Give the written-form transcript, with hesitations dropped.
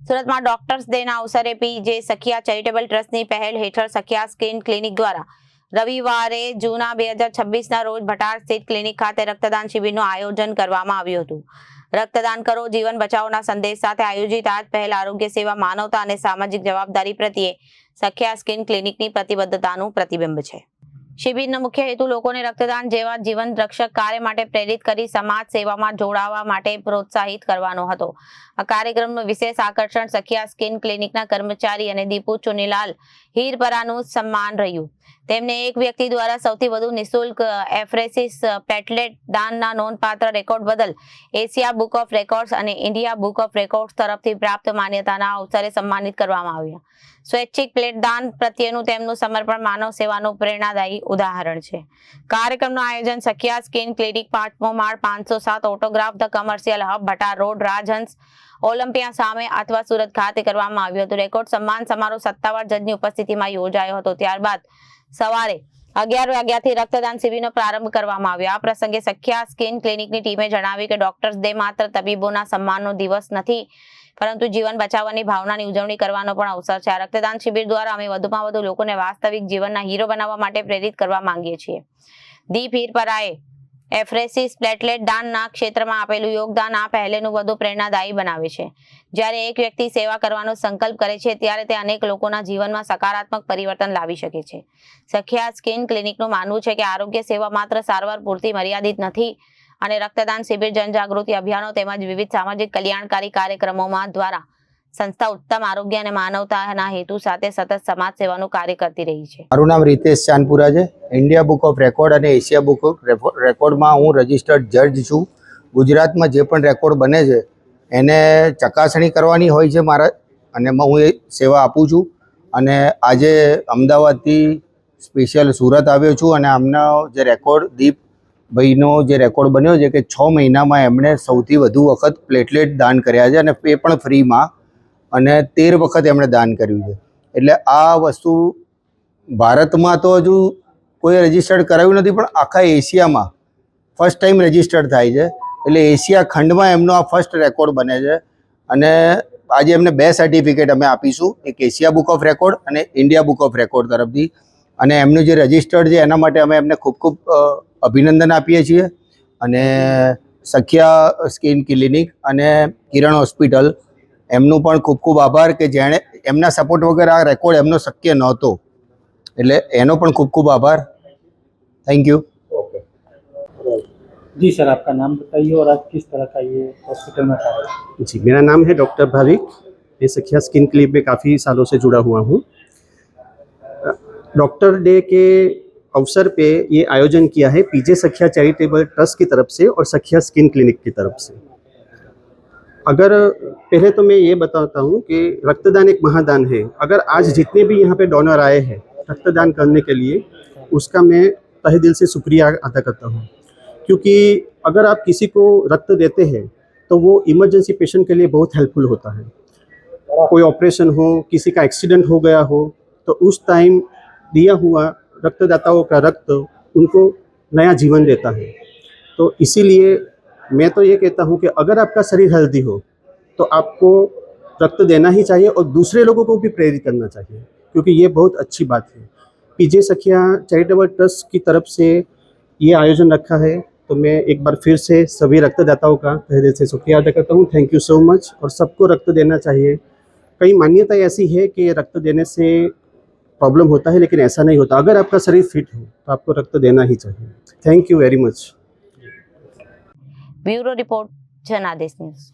સુરતમાં ડોક્ટર્સ ડેના અવસરે PJ Sakhiya charitable ટ્રસ્ટની પહેલ હેઠળ સખિયા સ્કિન ક્લિનિક દ્વારા રવિવારે જૂન 2026ના રોજ ભટાર સ્થિત ક્લિનિક ખાતે રક્તદાન શિબિરનું આયોજન કરવામાં આવ્યું હતું. રક્તદાન કરો જીવન બચાવોના સંદેશ સાથે આયોજિત આ પહેલ આરોગ્ય સેવા, માનવતા અને સામાજિક જવાબદારી પ્રત્યે સખિયા સ્કિન ક્લિનિકની પ્રતિબદ્ધતાનું પ્રતિબિંબ છે. શિબિરનો મુખ્ય હેતુ લોકોને રક્તદાન જેવા જીવન રક્ષક કાર્ય માટે પ્રેરિત કરી સમાજ સેવામાં જોડાવા માટે પ્રોત્સાહિત કરવાનો હતો. આ કાર્યક્રમનું વિશેષ આકર્ષણ સખિયા સ્કિન ક્લિનિકના કર્મચારી અને દીપુ ચુનીલાલ હીરપરાનું સન્માન રહ્યું. તેમને એક વ્યક્તિ દ્વારા સૌથી વધુ નિઃશુલ્ક એફરેસિસ પ્લેટલેટ દાનના નોંધપાત્ર રેકોર્ડ બદલ એશિયા બુક ઓફ રેકોર્ડ્સ અને ઇન્ડિયા બુક ઓફ રેકોર્ડ્સ તરફથી પ્રાપ્ત માન્યતાના અવસરે સન્માનિત કરવામાં આવ્યા. સ્વૈચ્છિક પ્લેટ દાન પ્રત્યેનું તેમનું સમર્પણ માનવ સેવાનું પ્રેરણાદાયી ઉદાહરણ છે. કાર્યક્રમનું આયોજન સખિયા સ્કિન ક્લિનિક 5મો માળ 507 autograph the commercial hub Bhatar road Rajhans Olympia સામે અથવા સુરત ખાતે કરવામાં આવ્યું હતું. રેકોર્ડ સન્માન સમારોહ સત્તાવાર જજની ઉપસ્થિતિમાં યોજાયો હતો. ત્યારબાદ સવારે 11 વાગ્યાથી રક્તદાન શિબિરનો પ્રારંભ કરવામાં આવ્યો. આ પ્રસંગે સખિયા સ્કિન ક્લિનિકની ટીમે જણાવ્યું કે ડોક્ટર્સ ડે માત્ર તબીબોના સન્માનનો દિવસ નથી, પરંતુ જીવન બચાવવાની ભાવનાની ઉજવણી કરવાનો પણ અવસર છે. આ રક્તદાન શિબિર દ્વારા અમે વધુમાં વધુ લોકોને વાસ્તવિક જીવનના હીરો બનાવવા માટે પ્રેરિત કરવા માંગીએ છીએ. દીપ હીરપરાએ એફરેસિસ પ્લેટલેટ દાનના ક્ષેત્રમાં આપેલું યોગદાન આ પહેલનું વધુ પ્રેરણાદાયી બનાવે છે. જ્યારે એક વ્યક્તિ સેવા કરવાનો સંકલ્પ કરે છે ત્યારે તે અનેક લોકોના જીવનમાં સકારાત્મક પરિવર્તન લાવી શકે છે. સખિયા સ્કિન ક્લિનિકનું માનવું છે કે આરોગ્ય સેવા માત્ર સારવાર પૂરતી મર્યાદિત નથી અને રક્તદાન શિબિર, જનજાગૃતિ અભિયાનો તેમજ વિવિધ સામાજિક કલ્યાણકારી કાર્યક્રમોમાં દ્વારા સંસ્થા ઉત્તમ આરોગ્ય અને માનવતાના હેતુ સાથે સતત સમાજ સેવાનું કાર્ય કરતી રહી છે. મારું નામ રીતેશ ચાંદપુરા છે. ઇન્ડિયા બુક ઓફ રેકોર્ડ અને એશિયા બુક ઓફ રેકોર્ડમાં હું રજિસ્ટર્ડ જજ છું. ગુજરાતમાં જે પણ રેકોર્ડ બને છે એને ચકાસણી કરવાની હોય છે મારા, અને હું એ સેવા આપું છું. અને આજે અમદાવાદથી સ્પેશિયલ સુરત આવ્યો છું અને આમનો જે રેકોર્ડ દીપભાઈનો જે રેકોર્ડ બન્યો છે કે 6 મહિનામાં એમણે સૌથી વધુ વખત પ્લેટલેટ દાન કર્યા છે, અને એ પણ ફ્રીમાં, અને 13 વખત એમણે દાન કર્યું છે. એટલે આ વસ્તુ ભારતમાં તો હજુ કોઈ રજિસ્ટર્ડ કરાવ્યું નથી, પણ આખા એશિયામાં ફર્સ્ટ ટાઈમ રજિસ્ટર્ડ થાય છે. એટલે એશિયા ખંડમાં એમનો આ ફર્સ્ટ રેકોર્ડ બને છે. અને આજે એમને 2 સર્ટિફિકેટ અમે આપીશું, એક એશિયા બુક ઓફ રેકોર્ડ અને ઇન્ડિયા બુક ઓફ રેકોર્ડ તરફથી. અને એમનું જે રજિસ્ટર્ડ છે એના માટે અમે એમને ખૂબ ખૂબ અભિનંદન આપીએ છીએ. અને સખિયા સ્કિન ક્લિનિક અને કિરણ હોસ્પિટલ એમનું પણ ખૂબ ખૂબ આભાર કે જેણે એમના સપોર્ટ વગર આ રેકોર્ડ એમનો શક્ય નહોતો. એટલે એનો પણ ખૂબ ખૂબ આભાર. Thank you. जी सर, आपका नाम बताइए और आप किस तरह का ये हॉस्पिटल में काम करते हैं? जी, मेरा नाम है डॉक्टर भाविक. मैं सखिया स्किन क्लिनिक में काफ़ी सालों से जुड़ा हुआ हूँ. डॉक्टर डे के अवसर पे ये आयोजन किया है पीजे सखिया चैरिटेबल ट्रस्ट की तरफ से और सखिया स्किन क्लिनिक की तरफ से. अगर पहले तो मैं ये बताता हूँ कि रक्तदान एक महादान है. अगर आज जितने भी यहाँ पे डोनर आए हैं रक्तदान करने के लिए, उसका मैं तहे दिल से शुक्रिया अदा करता हूँ. क्योंकि अगर आप किसी को रक्त देते हैं तो वो इमरजेंसी पेशेंट के लिए बहुत हेल्पफुल होता है. कोई ऑपरेशन हो, किसी का एक्सीडेंट हो गया हो, तो उस टाइम दिया हुआ रक्तदाताओं का रक्त उनको नया जीवन देता है. तो इसीलिए मैं तो ये कहता हूँ कि अगर आपका शरीर हेल्दी हो तो आपको रक्त देना ही चाहिए और दूसरे लोगों को भी प्रेरित करना चाहिए, क्योंकि ये बहुत अच्छी बात है. पीजे सखिया चैरिटेबल ट्रस्ट की तरफ से ये आयोजन रखा है, तो मैं एक बार फिर से सभी रक्तदाताओं का तहे दिल से शुक्रिया अदा करता हूँ. Thank you so much. और सबको रक्त देना चाहिए. कई मान्यता ऐसी है कि रक्त देने से प्रॉब्लम होता है, लेकिन ऐसा नहीं होता. अगर आपका शरीर फिट हो तो आपको रक्त देना ही चाहिए. Thank you very much. Bureau report, जनादेश न्यूज.